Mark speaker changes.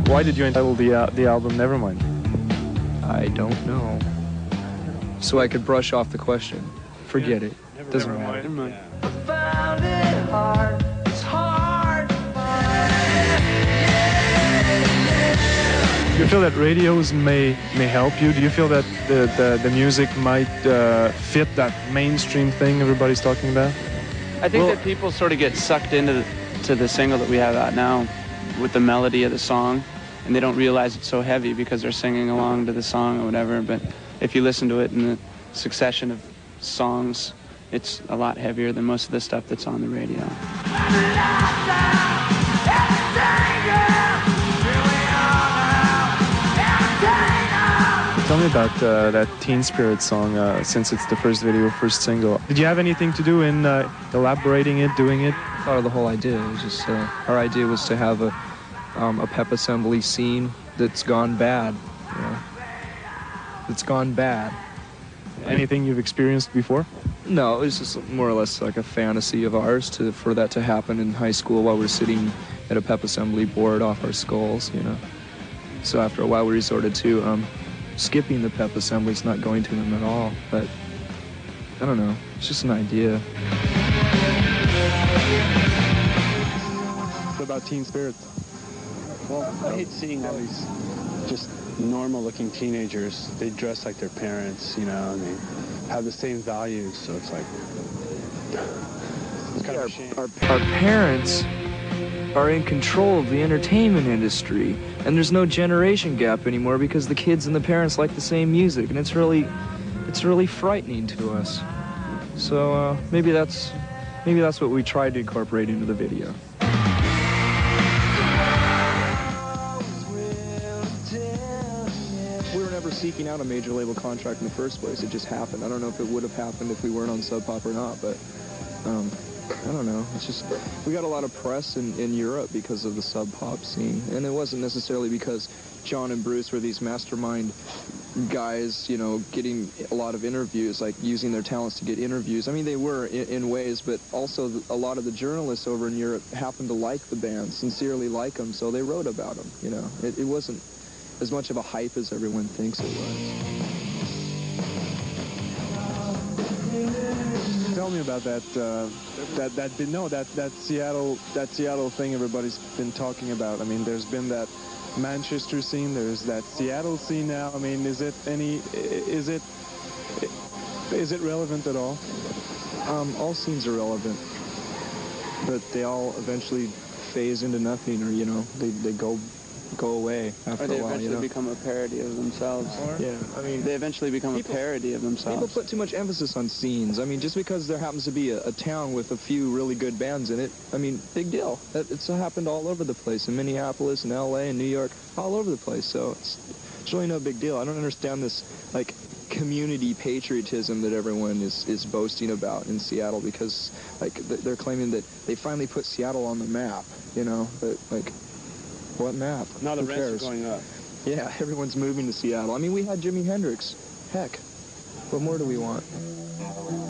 Speaker 1: Why did you entitle the album Nevermind?
Speaker 2: I don't know. So I could brush off the question. Forget it. Doesn't matter.
Speaker 3: I found it hard. It's hard to find.
Speaker 1: Do you feel that radios may help you? Do you feel that the music might fit that mainstream thing everybody's talking about?
Speaker 4: I think that people sort of get sucked into the single that we have out now with the melody of the song, and they don't realize it's so heavy because they're singing along to the song or whatever. But if you listen to it in the succession of songs, it's a lot heavier than most of the stuff that's on the radio.
Speaker 1: Tell me about that Teen Spirit song, since it's the first video, first single. Did you have anything to do in elaborating it, doing it?
Speaker 2: Thought of the whole idea. It was just our idea was to have a pep assembly scene that's gone bad. You know, that's gone bad.
Speaker 1: Anything you've experienced before?
Speaker 2: No, it was just more or less like a fantasy of ours for that to happen in high school while we're sitting at a pep assembly bored off our skulls, you know. So after a while we resorted to skipping the pep assemblies, not going to them at all. But I don't know, it's just an idea.
Speaker 1: What about Teen Spirit?
Speaker 5: Well, I hate seeing all these just normal-looking teenagers. They dress like their parents, you know, and they have the same values, so it's like, it's kind of a shame.
Speaker 2: Our parents are in control of the entertainment industry, and there's no generation gap anymore because the kids and the parents like the same music, and it's really frightening to us. So maybe that's what we tried to incorporate into the video. We were never seeking out a major label contract in the first place. It just happened. I don't know if it would have happened if we weren't on Sub Pop or not, but I don't know. It's just, we got a lot of press in Europe because of the Sub Pop scene. And it wasn't necessarily because John and Bruce were these mastermind guys, you know, getting a lot of interviews, like using their talents to get interviews. I mean, they were in ways, but also a lot of the journalists over in Europe happened to like the band, sincerely like them, so they wrote about them, you know. It wasn't as much of a hype as everyone thinks it was.
Speaker 1: Tell me about that Seattle thing everybody's been talking about. I mean, there's been that Manchester scene, there's that Seattle scene now. I mean, is it relevant at all?
Speaker 2: All scenes are relevant, but they all eventually phase into nothing, or, you know, they go away after
Speaker 4: or they
Speaker 2: a while,
Speaker 4: eventually
Speaker 2: you know?
Speaker 4: become a parody of themselves.
Speaker 2: Yeah, I mean,
Speaker 4: they eventually become a parody of themselves.
Speaker 2: People put too much emphasis on scenes. I mean, just because there happens to be a town with a few really good bands in it, I mean, big deal. It's happened all over the place, in Minneapolis and LA and New York, all over the place. So it's really no big deal. I don't understand this, like, community patriotism that everyone is boasting about in Seattle, because, like, they're claiming that they finally put Seattle on the map, you know, but, like, what map?
Speaker 5: Now the
Speaker 2: Who
Speaker 5: rents
Speaker 2: cares?
Speaker 5: are going up.
Speaker 2: Yeah, everyone's moving to Seattle. I mean, we had Jimi Hendrix. Heck, what more do we want?